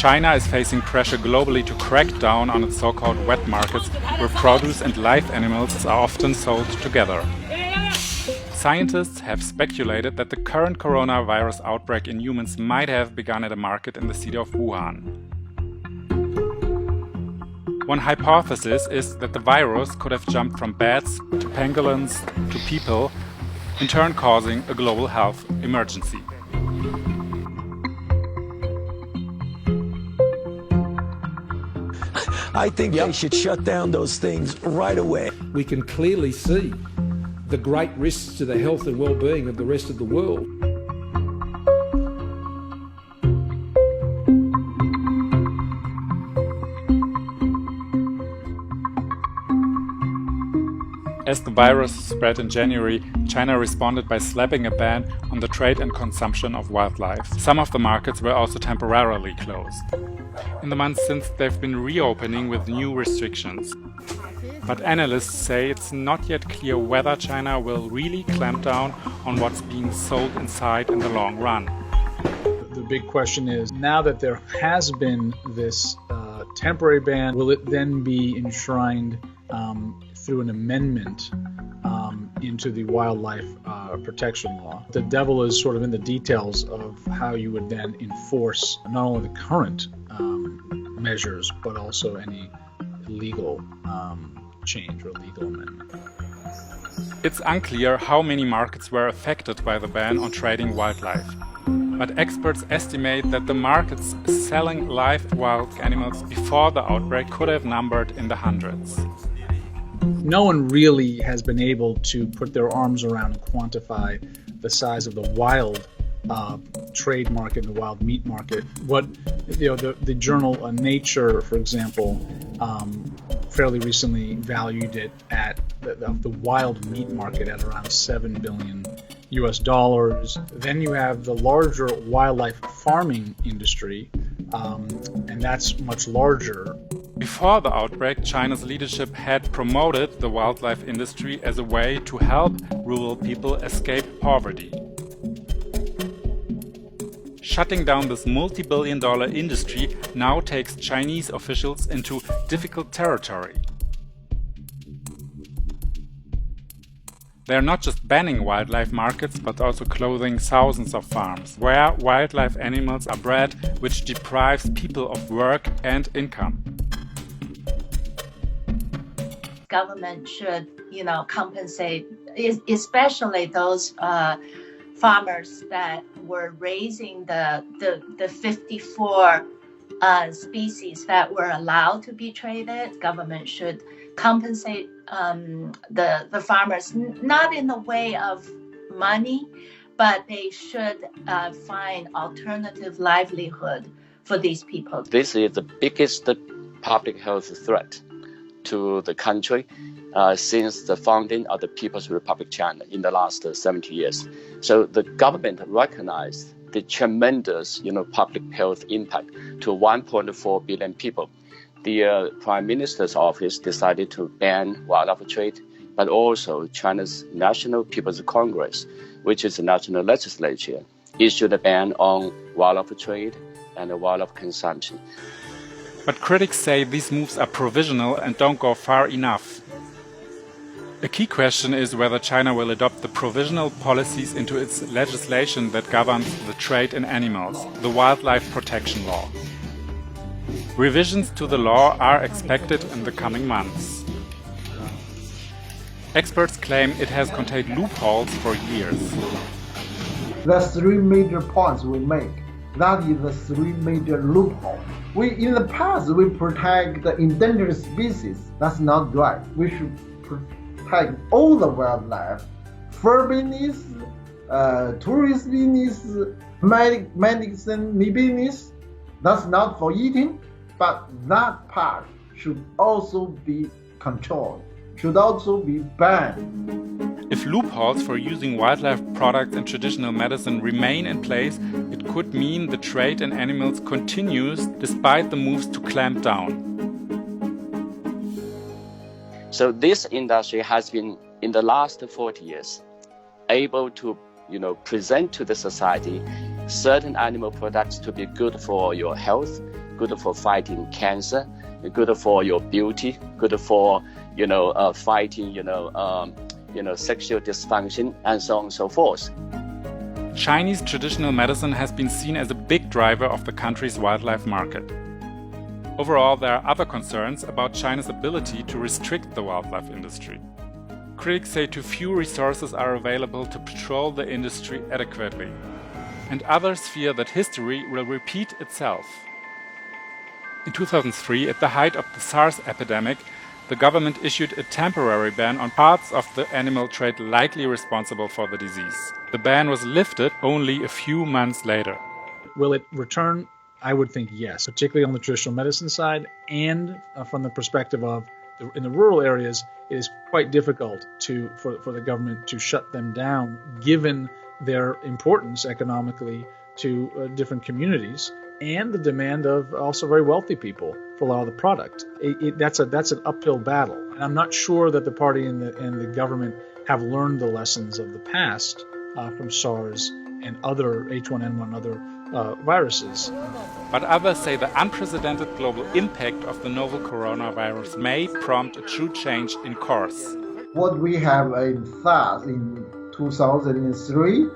China is facing pressure globally to crack down on its so-called wet markets, where produce and live animals are often sold together. Scientists have speculated that the current coronavirus outbreak in humans might have begun at a market in the city of Wuhan. One hypothesis is that the virus could have jumped from bats to pangolins to people, in turn causing a global health emergency. I think they should shut down those things right away. We can clearly see the great risks to the health and well-being of the rest of the world. As the virus spread in January, China responded by slapping a ban on the trade and consumption of wildlife. Some of the markets were also temporarily closed. In the months since, they've been reopening with new restrictions. But analysts say it's not yet clear whether China will really clamp down on what's being sold inside in the long run. The big question is, now that there has been this temporary ban, will it then be enshrined through an amendment into the wildlife protection law? The devil is sort of in the details of how you would then enforce not only the current measures, but also any legal change or legal amendment. It's unclear how many markets were affected by the ban on trading wildlife. But experts estimate that the markets selling live wild animals before the outbreak could have numbered in the hundreds. No one really has been able to put their arms around and quantify the size of the wild trade market and the wild meat market. What the journal Nature, for example, fairly recently valued it at the wild meat market at around $7 billion US. Then you have the larger wildlife farming industry, and that's much larger. Before the outbreak, China's leadership had promoted the wildlife industry as a way to help rural people escape poverty. Shutting down this multi-billion-dollar industry now takes Chinese officials into difficult territory. They are not just banning wildlife markets, but also closing thousands of farms where wildlife animals are bred, which deprives people of work and income. Government should, compensate, especially those farmers that were raising the 54 species that were allowed to be traded. Government should compensate the farmers, not in the way of money, but they should find alternative livelihood for these people. This is the biggest public health threat to the country since the founding of the People's Republic China in the last 70 years. So the government recognized the tremendous, public health impact to 1.4 billion people. The Prime Minister's office decided to ban wildlife trade, but also China's National People's Congress, which is the national legislature, issued a ban on wildlife trade and wildlife consumption. But critics say these moves are provisional and don't go far enough. A key question is whether China will adopt the provisional policies into its legislation that governs the trade in animals, the Wildlife Protection Law. Revisions to the law are expected in the coming months. Experts claim it has contained loopholes for years. The three major points we make, that is the three major loopholes. In the past, we protect the endangered species. That's not right. We should protect all the wildlife, fur business, tourist business, medicine business. That's not for eating, but that part should also be controlled, should also be banned. If loopholes for using wildlife products in traditional medicine remain in place, it could mean the trade in animals continues despite the moves to clamp down. So this industry has been, in the last 40 years, able to, present to the society certain animal products to be good for your health, good for fighting cancer, good for your beauty, good for fighting sexual dysfunction, and so on and so forth. Chinese traditional medicine has been seen as a big driver of the country's wildlife market. Overall, there are other concerns about China's ability to restrict the wildlife industry. Critics say too few resources are available to patrol the industry adequately, and others fear that history will repeat itself. In 2003, at the height of the SARS epidemic, the government issued a temporary ban on parts of the animal trade likely responsible for the disease. The ban was lifted only a few months later. Will it return? I would think yes, particularly on the traditional medicine side, and from the perspective of in the rural areas, it is quite difficult for the government to shut them down, given their importance economically to different communities and the demand of also very wealthy people for a lot of the product. That's an uphill battle, and I'm not sure that the party and the government have learned the lessons of the past from SARS and other H1N1 and other viruses. But others say the unprecedented global impact of the novel coronavirus may prompt a true change in course. What we have in SARS in 2003,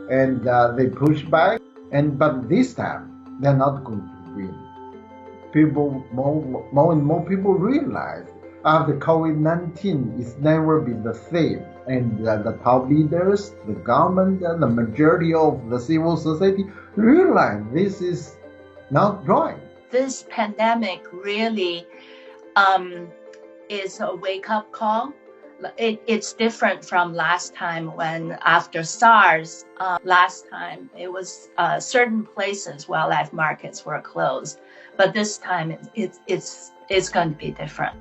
and they pushed back, but this time they're not going to win. More and more people realize after COVID-19 it's never been the same, and the top leaders, the government, and the majority of the civil society realize this is not right. This pandemic really is a wake-up call. It's different from last time when after SARS, last time it was certain places wildlife markets were closed, but this time it's going to be different.